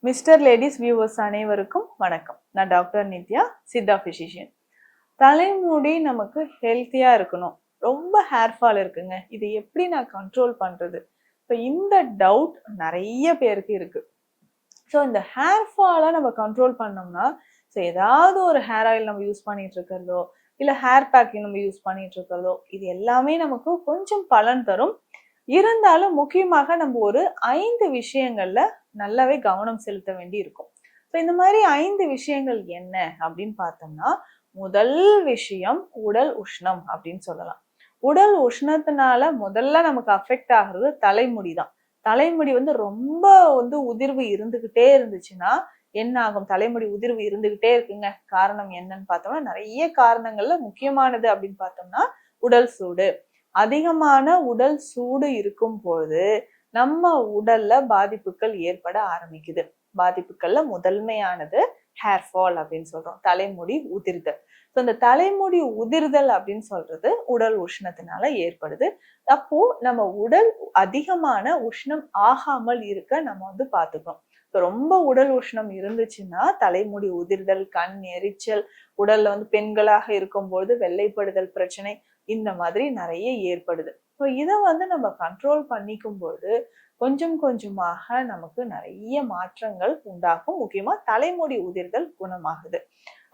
Mister ladies viewers அனைவருக்கும் வணக்கம். நான் டாக்டர் நித்யா, சித்தா பிசிஷியன். தலைமுடி நமக்கு ஹெல்த்தியா இருக்கணும். ரொம்ப ஹேர் ஃபால் இருக்குங்க, இது எப்படி நான் கண்ட்ரோல் பண்றது? இப்போ இந்த டவுட் நிறைய பேருக்கு இருக்கு. ஸோ இந்த ஹேர் ஃபாலை நம்ம கண்ட்ரோல் பண்ணோம்னா, ஸோ ஏதாவது ஒரு ஹேர் ஆயில் நம்ம யூஸ் பண்ணிட்டு இருக்கிறதோ, இல்லை ஹேர் பேக்கிங் நம்ம யூஸ் பண்ணிட்டு இருக்கிறதோ, இது எல்லாமே நமக்கு கொஞ்சம் பலன் தரும். இருந்தாலும் முக்கியமாக நம்ம ஒரு 5 விஷயங்கள்ல நல்லாவே கவனம் செலுத்த வேண்டி இருக்கும். ஸோ இந்த மாதிரி 5 விஷயங்கள் என்ன அப்படின்னு பார்த்தோம்னா, முதல் விஷயம் உடல் உஷ்ணம் அப்படின்னு சொல்லலாம். உடல் உஷ்ணத்தினால முதல்ல நமக்கு அஃபெக்ட் ஆகுறது தலைமுடி தான். தலைமுடி ரொம்ப உதிர்வு இருந்துகிட்டே இருந்துச்சுன்னா என்ன ஆகும்? தலைமுடி உதிர்வு இருந்துகிட்டே இருக்குங்க. காரணம் என்னன்னு பார்த்தோம்னா, நிறைய காரணங்கள்ல முக்கியமானது அப்படின்னு பார்த்தோம்னா உடல் சூடு. அதிகமான உடல் சூடு இருக்கும் பொழுது நம்ம உடல்ல பாதிப்புகள் ஏற்பட ஆரம்பிக்குது. பாதிப்புகள்ல முதன்மையானது ஹேர் ஃபால் அப்படின்னு சொல்றோம், தலைமுடி உதிர்தல். ஸோ இந்த தலைமுடி உதிர்தல் அப்படின்னு சொல்றது உடல் உஷ்ணத்தினால ஏற்படுது. அப்போ நம்ம உடல் அதிகமான உஷ்ணம் ஆகாமல் இருக்க நம்ம பார்த்துக்கணும். ரொம்ப உடல் உஷ்ணம் இருந்துச்சுன்னா தலைமுடி உதிர்தல், கண் எரிச்சல், உடல்ல பெண்களாக இருக்கும்போது வெள்ளைப்படுதல் பிரச்சனை, இந்த மாதிரி நிறைய ஏற்படுது. ஸோ இதை நம்ம கண்ட்ரோல் பண்ணிக்கும்போது கொஞ்சம் கொஞ்சமாக நமக்கு நிறைய மாற்றங்கள் உண்டாகும். முக்கியமா தலைமுடி உதிர்தல் குணமாகுது.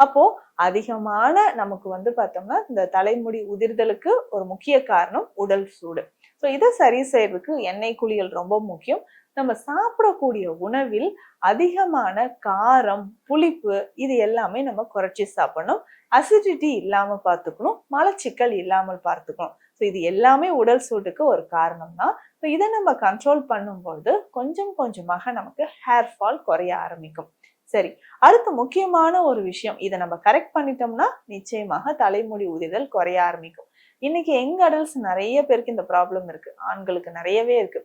அப்போ அதிகமான நமக்கு பார்த்தோம்னா இந்த தலைமுடி உதிர்தலுக்கு ஒரு முக்கிய காரணம் உடல் சூடு. ஸோ இதை சரி செய்யறதுக்கு எண்ணெய் குளியல் ரொம்ப முக்கியம். நம்ம சாப்பிடக்கூடிய உணவில் அதிகமான காரம், புளிப்பு இது எல்லாமே நம்ம குறைச்சி சாப்பிடணும். அசிடிட்டி இல்லாம பார்த்துக்கணும், மலச்சிக்கல் இல்லாமல் பார்த்துக்கணும். ஸோ இது எல்லாமே உடல் சூட்டுக்கு ஒரு காரணம் தான். ஸோ இதை நம்ம கண்ட்ரோல் பண்ணும்போது கொஞ்சம் கொஞ்சமாக நமக்கு ஹேர் ஃபால் குறைய ஆரம்பிக்கும். சரி, அடுத்த முக்கியமான ஒரு விஷயம், இதை நம்ம கரெக்ட் பண்ணிட்டோம்னா நிச்சயமாக தலைமுடி உதிர்தல் குறைய ஆரம்பிக்கும். இன்னைக்கு யங் அடல்ட்ஸ் நிறைய பேருக்கு இந்த ப்ராப்ளம் இருக்கு, ஆண்களுக்கு நிறையவே இருக்கு.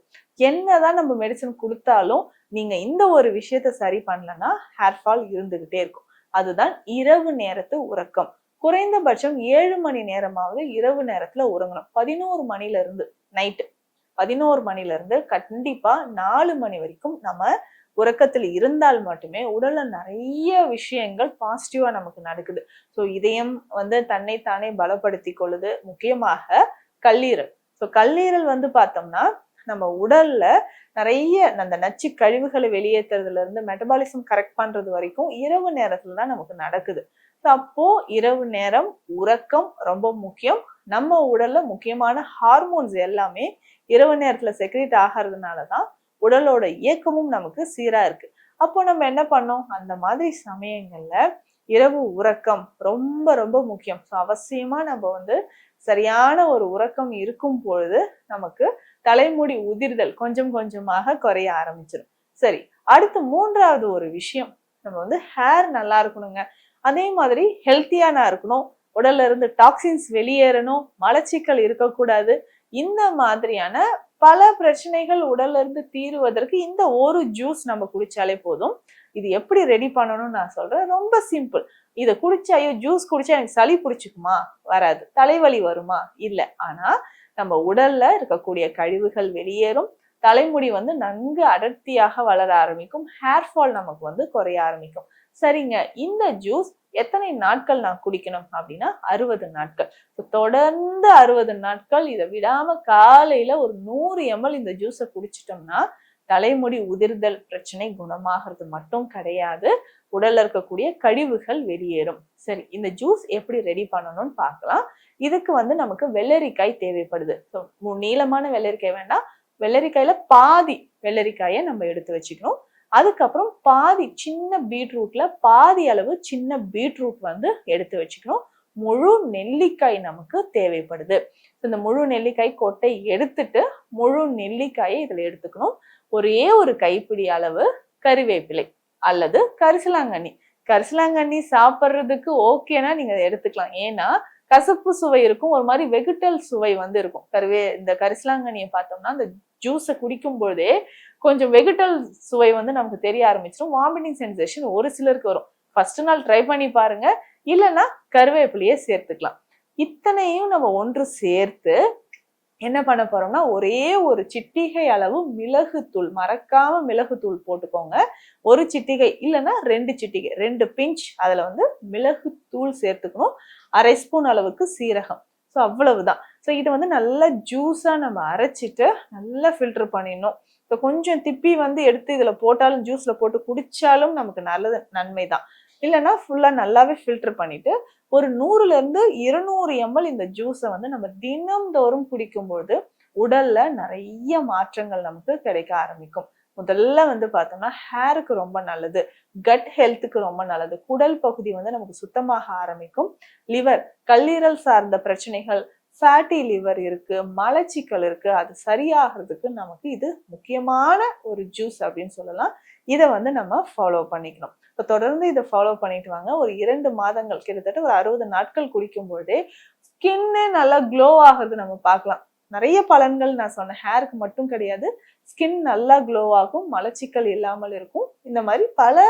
என்னதான் நம்ம மெடிசன் கொடுத்தாலும் நீங்க இந்த ஒரு விஷயத்த சரி பண்ணலன்னா ஹேர் ஃபால் இருந்துகிட்டே இருக்கும். அதுதான் இரவு நேரத்து உறக்கம். குறைந்தபட்சம் 7 மணி நேரமாவது இரவு நேரத்துல உறங்கணும். 11 மணில இருந்து நைட்டு 11 மணில இருந்து கண்டிப்பா 4 மணி வரைக்கும் நம்ம உறக்கத்தில் இருந்தால் மட்டுமே உடல்ல நிறைய விஷயங்கள் பாசிட்டிவா நமக்கு நடக்குது. ஸோ இதயம் தன்னைத்தானே பலப்படுத்தி கொள்ளுது. முக்கியமாக கல்லீரல். ஸோ கல்லீரல் பார்த்தோம்னா நம்ம உடல்ல நிறைய அந்த நச்சு கழிவுகளை வெளியேற்றுறதுல இருந்து மெட்டபாலிசம் கரெக்ட் பண்றது வரைக்கும் இரவு நேரத்துல தான் நமக்கு நடக்குது. அப்போ இரவு நேரம் உறக்கம் ரொம்ப முக்கியம். நம்ம உடல்ல முக்கியமான ஹார்மோன்ஸ் எல்லாமே இரவு நேரத்துல செக்ரேட் ஆகிறதுனாலதான் உடலோட இயக்கமும் நமக்கு சீரா இருக்கு. அப்போ நம்ம என்ன பண்ணோம்? அந்த மாதிரி சமயங்கள்ல இரவு உறக்கம் ரொம்ப ரொம்ப முக்கியம். ஸோ அவசியமா நம்ம சரியான ஒரு உறக்கம் இருக்கும் பொழுது நமக்கு தலைமுடி உதிர்தல் கொஞ்சம் கொஞ்சமாக குறைய ஆரம்பிச்சிடும். சரி, அடுத்து மூன்றாவது ஒரு விஷயம், நம்ம ஹேர் நல்லா இருக்கணுங்க, அதே மாதிரி ஹெல்த்தியான இருக்கணும், உடல்ல இருந்து டாக்ஸின்ஸ் வெளியேறணும், மலச்சிக்கல் இருக்கக்கூடாது. இந்த மாதிரியான பல பிரச்சனைகள் உடல்ல இருந்து தீருவதற்கு இந்த ஒரு ஜூஸ் நம்ம குடிச்சாலே போதும். இது எப்படி ரெடி பண்ணணும்னு நான் சொல்றேன். ரொம்ப சிம்பிள். இதை குடிச்சா, ஐயோ ஜூஸ் குடிச்சா எனக்கு சளி பிடிச்சிக்குமா? வராது. தலைவலி வருமா? இல்லை. ஆனா நம்ம உடல்ல இருக்கக்கூடிய கழிவுகள் வெளியேறும், தலைமுடி நன்கு அடர்த்தியாக வளர ஆரம்பிக்கும், ஹேர் ஃபால் நமக்கு குறைய ஆரம்பிக்கும். சரிங்க, இந்த ஜூஸ் எத்தனை நாட்கள் நான் குடிக்கணும் அப்படின்னா 60 நாட்கள். தொடர்ந்து 60 நாட்கள் இதை விடாம காலையில ஒரு 100 ml இந்த ஜூஸை குடிச்சிட்டோம்னா தலைமுடி உதிர்தல் பிரச்சனை குணமாகிறது மட்டும் கிடையாது, உடல்ல இருக்கக்கூடிய கழிவுகள் வெளியேறும். சரி, இந்த ஜூஸ் எப்படி ரெடி பண்ணணும்னு பார்க்கலாம். இதுக்கு நமக்கு வெள்ளரிக்காய் தேவைப்படுது. நீளமான வெள்ளரிக்காய் வேண்டாம், வெள்ளரிக்காயில பாதி வெள்ளரிக்காயை நம்ம எடுத்து வச்சுக்கணும். அதுக்கப்புறம் பாதி சின்ன பீட்ரூட்ல பாதி அளவு சின்ன பீட்ரூட் எடுத்து வச்சுக்கணும். முழு நெல்லிக்காய் நமக்கு தேவைப்படுது. இந்த முழு நெல்லிக்காய் கொட்டை எடுத்துட்டு முழு நெல்லிக்காயை இதுல எடுத்துக்கணும். ஒரே ஒரு கைப்பிடி அளவு கறிவேப்பிலை அல்லது கரிசலாங்கண்ணி. கரிசலாங்கண்ணி சாப்பிட்றதுக்கு ஓகேனா நீங்க எடுத்துக்கலாம். ஏன்னா கசப்பு சுவை இருக்கும், ஒரு மாதிரி வெகுட்டல் சுவை இருக்கும். இந்த கரிசலாங்கண்ணியை பார்த்தோம்னா அந்த ஜூஸை குடிக்கும் பொழுதே கொஞ்சம் வெகுட்டல் சுவை நமக்கு தெரிய ஆரம்பிச்சிடும். வாமிட்டிங் சென்சேஷன் ஒரு சிலருக்கு வரும். ஃபர்ஸ்ட் நாள் ட்ரை பண்ணி பாருங்க, இல்லைன்னா கருவேப்பிலையே சேர்த்துக்கலாம். இத்தனையும் நம்ம ஒன்று சேர்த்து என்ன பண்ண போறோம்னா ஒரே ஒரு சிட்டிகை அளவு மிளகுத்தூள், மறக்காம மிளகுத்தூள் போட்டுக்கோங்க. ஒரு சிட்டிகை இல்லைன்னா 2 சிட்டிகை, 2 பிஞ்ச் அதுல வந்து மிளகுத்தூள் சேர்த்துக்கணும். 1/2 ஸ்பூன் அளவுக்கு சீரகம். ஸோ அவ்வளவுதான். ஸோ இதை வந்து நல்லா ஜூஸா நம்ம அரைச்சிட்டு நல்லா ஃபில்டர் பண்ணிடணும். இப்போ கொஞ்சம் திப்பி வந்து எடுத்து இதுல போட்டாலும் ஜூஸ்ல போட்டு குடிச்சாலும் நமக்கு நல்லது, நன்மை தான். இல்லைன்னா ஃபுல்லா நல்லாவே ஃபில்டர் பண்ணிட்டு ஒரு 100ல இருந்து 200 ml இந்த ஜூஸை வந்து நம்ம தினம்தோறும் குடிக்கும்போது உடல்ல நிறைய மாற்றங்கள் நமக்கு கிடைக்க ஆரம்பிக்கும். முதல்ல வந்து பார்த்தோம்னா ஹேருக்கு ரொம்ப நல்லது, கட் ஹெல்த்துக்கு ரொம்ப நல்லது, குடல் பகுதி வந்து நமக்கு சுத்தமாக ஆரம்பிக்கும். லிவர், கல்லீரல் சார்ந்த பிரச்சனைகள், ஃபேட்டி லிவர் இருக்கு, மலச்சிக்கல் இருக்கு, அது சரியாகிறதுக்கு நமக்கு இது முக்கியமான ஒரு ஜூஸ் அப்படின்னு சொல்லலாம். இதை வந்து நம்ம ஃபாலோ பண்ணிக்கணும். இப்போ தொடர்ந்து இதை ஃபாலோ பண்ணிட்டு வாங்க. ஒரு 2 மாதங்கள், கிட்டத்தட்ட ஒரு 60 நாட்கள் குடிக்கும் பொழுதே ஸ்கின்னே நல்லா க்ளோ ஆகுறது நம்ம பார்க்கலாம். நிறைய பலன்கள் நான் சொன்னேன், ஹேருக்கு மட்டும் கிடையாது, ஸ்கின் நல்லா க்ளோ ஆகும், மலச்சிக்கல் இல்லாமல் இருக்கும். இந்த மாதிரி பல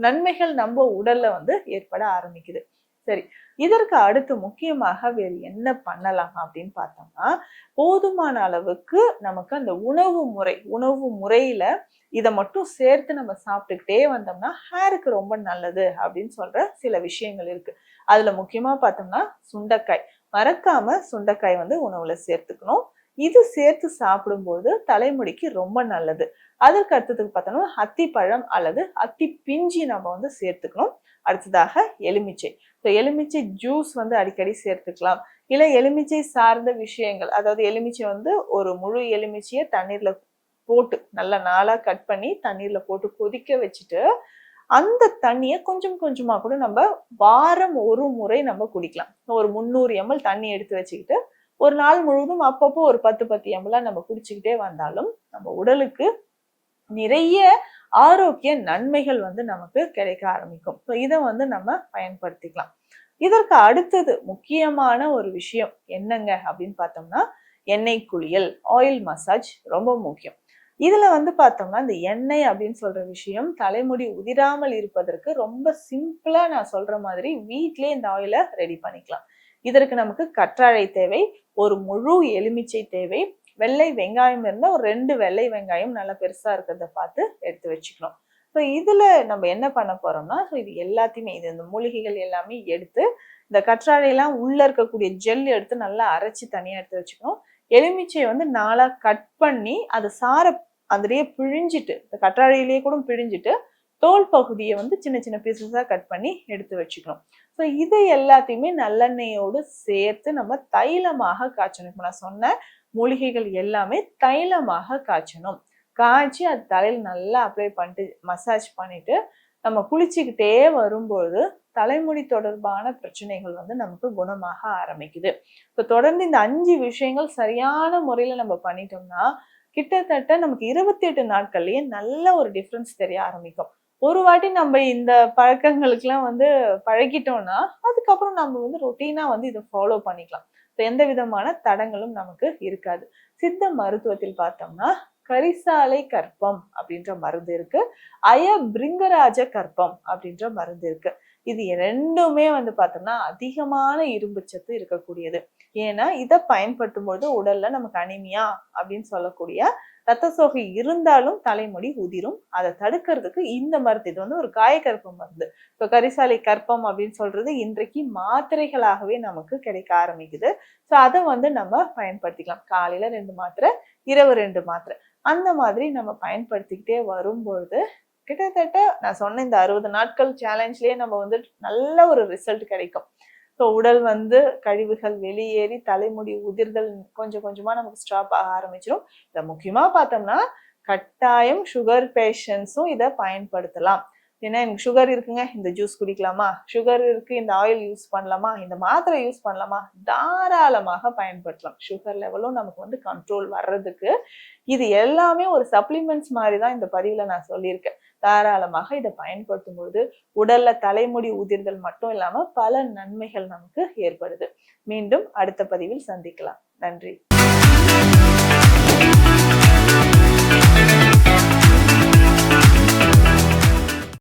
நன்மைகள் நம்ம உடல்ல வந்து ஏற்பட ஆரம்பிக்குது. சரி, இதற்கு அடுத்து முக்கியமாக வேறு என்ன பண்ணலாம் அப்படின்னு பார்த்தோம்னா, போதுமான அளவுக்கு நமக்கு அந்த உணவு முறையில இதை மட்டும் சேர்த்து நம்ம சாப்பிட்டுக்கிட்டே வந்தோம்னா ஹேருக்கு ரொம்ப நல்லது அப்படின்னு சொல்ற சில விஷயங்கள் இருக்கு. அதுல முக்கியமா பார்த்தோம்னா சுண்டைக்காய், மறக்காம சுண்டைக்காய் வந்து உணவுல சேர்த்துக்கணும். இது சேர்த்து சாப்பிடும்போது தலைமுடிக்கு ரொம்ப நல்லது. அதற்கு அடுத்ததுக்கு பார்த்தோம்னா அத்திப்பழம் அல்லது அத்தி பிஞ்சி நம்ம வந்து சேர்த்துக்கணும். அடுத்ததாக எலுமிச்சை. ஸோ எலுமிச்சை ஜூஸ் வந்து அடிக்கடி சேர்த்துக்கலாம். இல்லை எலுமிச்சை சார்ந்த விஷயங்கள், அதாவது எலுமிச்சை வந்து ஒரு முழு எலுமிச்சையை தண்ணீர்ல போட்டு நல்லா நாளா கட் பண்ணி தண்ணீர்ல போட்டு கொதிக்க வச்சுட்டு அந்த தண்ணியை கொஞ்சம் கொஞ்சமா கூட நம்ம வாரம் ஒரு முறை நம்ம குடிக்கலாம். ஒரு 300 ml தண்ணி எடுத்து வச்சுக்கிட்டு ஒரு நாள் முழுவதும் அப்பப்போ ஒரு 10 ml நம்ம குடிச்சுக்கிட்டே வந்தாலும் நம்ம உடலுக்கு நிறைய ஆரோக்கிய நன்மைகள் வந்து நமக்கு கிடைக்க ஆரம்பிக்கும். ஸோ இதை வந்து நம்ம பயன்படுத்திக்கலாம். இதற்கு அடுத்தது முக்கியமான ஒரு விஷயம் என்னங்க அப்படின்னு பார்த்தோம்னா எண்ணெய் குளியல், ஆயில் மசாஜ் ரொம்ப முக்கியம். இதுல வந்து பார்த்தோம்னா இந்த எண்ணெய் அப்படின்னு சொல்ற விஷயம் தலைமுடி உதிராமல் இருப்பதற்கு ரொம்ப சிம்பிளா நான் சொல்ற மாதிரி வீட்லயே இந்த ஆயிலை ரெடி பண்ணிக்கலாம். இதற்கு நமக்கு கற்றாழை தேவை, ஒரு முழு எலுமிச்சை தேவை, வெள்ளை வெங்காயம் இருந்தால் ஒரு 2 வெள்ளை வெங்காயம் நல்லா பெருசா இருக்கிறத பார்த்து எடுத்து வச்சுக்கணும். ஸோ இதுல நம்ம என்ன பண்ண போறோம்னா, ஸோ இது எல்லாத்தையுமே, இது இந்த மூலிகைகள் எல்லாமே எடுத்து இந்த கற்றாழையெல்லாம் உள்ள இருக்கக்கூடிய ஜெல் எடுத்து நல்லா அரைச்சி தனியா எடுத்து வச்சுக்கணும். எலுமிச்சையை வந்து நாளா கட் பண்ணி அது சார அதுலயே பிழிஞ்சிட்டு, இந்த கற்றாழையிலேயே கூட பிழிஞ்சிட்டு தோல் பகுதியை வந்து சின்ன சின்ன பீசஸா கட் பண்ணி எடுத்து வச்சுக்கணும். ஸோ இதை எல்லாத்தையுமே நல்லெண்ணெயோடு சேர்த்து நம்ம தைலமாக காய்ச்சணும். இப்போ நான் சொன்ன மூலிகைகள் எல்லாமே தைலமாக காய்ச்சணும். காய்ச்சி அது தலையில் நல்லா அப்ளை பண்ணிட்டு மசாஜ் பண்ணிட்டு நம்ம குளிச்சுக்கிட்டே வரும்போது தலைமுடி தொடர்பான பிரச்சனைகள் வந்து நமக்கு குணமாக ஆரம்பிக்குது. இப்போ தொடர்ந்து இந்த 5 விஷயங்கள் சரியான முறையில நம்ம பண்ணிட்டோம்னா கிட்டத்தட்ட நமக்கு 28 நாட்கள்லயே நல்ல ஒரு டிஃப்ரென்ஸ் தெரிய ஆரம்பிக்கும். ஒரு வாட்டி நம்ம இந்த பழக்கங்களுக்கெல்லாம் வந்து பழகிட்டோம்னா அதுக்கப்புறம் நம்ம வந்து ரொட்டீனா வந்து இதை ஃபாலோ பண்ணிக்கலாம். எந்த விதமான தடங்களும் நமக்கு இருக்காது. சித்த மருத்துவத்தில் பார்த்தோம்னா கரிசாலை கற்பம் அப்படின்ற மருந்து இருக்கு, அயபிருங்கராஜ கற்பம் அப்படின்ற மருந்து இருக்கு. இது ரெண்டுமே வந்து பார்த்தோம்னா அதிகமான இரும்பு சத்து இருக்கக்கூடியது. ஏன்னா இதை பயன்படுத்தும் போது உடல்ல நமக்கு அனிமியா அப்படின்னு சொல்லக்கூடிய ரத்த சோகை இருந்தாலும் தலைமுடி உதிரும். அதை தடுக்கிறதுக்கு இந்த மருந்து, இது வந்து ஒரு காயக்கற்ப மருந்து. இப்போ கரிசாலை கற்பம் அப்படின்னு சொல்றது இன்றைக்கு மாத்திரைகளாகவே நமக்கு கிடைக்க ஆரம்பிக்குது. ஸோ அதை வந்து நம்ம பயன்படுத்திக்கலாம். காலையில 2 மாத்திரை, இரவு 2 மாத்திரை, அந்த மாதிரி நம்ம பயன்படுத்திக்கிட்டே வரும்பொழுது கிட்டத்தட்ட நான் சொன்ன இந்த 60 நாட்கள் சேலஞ்ச்லயே நம்ம வந்து நல்ல ஒரு ரிசல்ட் கிடைக்கும். ஸோ உடல் வந்து கழிவுகள் வெளியேறி தலைமுடி உதிர்தல் கொஞ்சம் கொஞ்சமா நமக்கு ஸ்டாப் ஆக ஆரம்பிச்சிடும். இதை முக்கியமா பார்த்தோம்னா கட்டாயம் சுகர் பேஷண்ட்ஸும் இதை பயன்படுத்தலாம். ஏன்னா எனக்கு சுகர் இருக்குங்க, இந்த ஜூஸ் குடிக்கலாமா, சுகர் இருக்கு இந்த ஆயில் யூஸ் பண்ணலாமா, இந்த மாத்திரை யூஸ் பண்ணலாமா, தாராளமாக பயன்படுத்தலாம். சுகர் லெவலும் நமக்கு வந்து கண்ட்ரோல் வர்றதுக்கு இது எல்லாமே ஒரு சப்ளிமெண்ட்ஸ் மாதிரி தான் இந்த பதிவுல நான் சொல்லியிருக்கேன். தாராளமாக இதை பயன்படுத்தும் பொழுது உடல்ல தலைமுடி உதிர்தல் மட்டும் இல்லாம பல நன்மைகள் நமக்கு ஏற்படுது. மீண்டும் அடுத்த பதிவில் சந்திக்கலாம். நன்றி.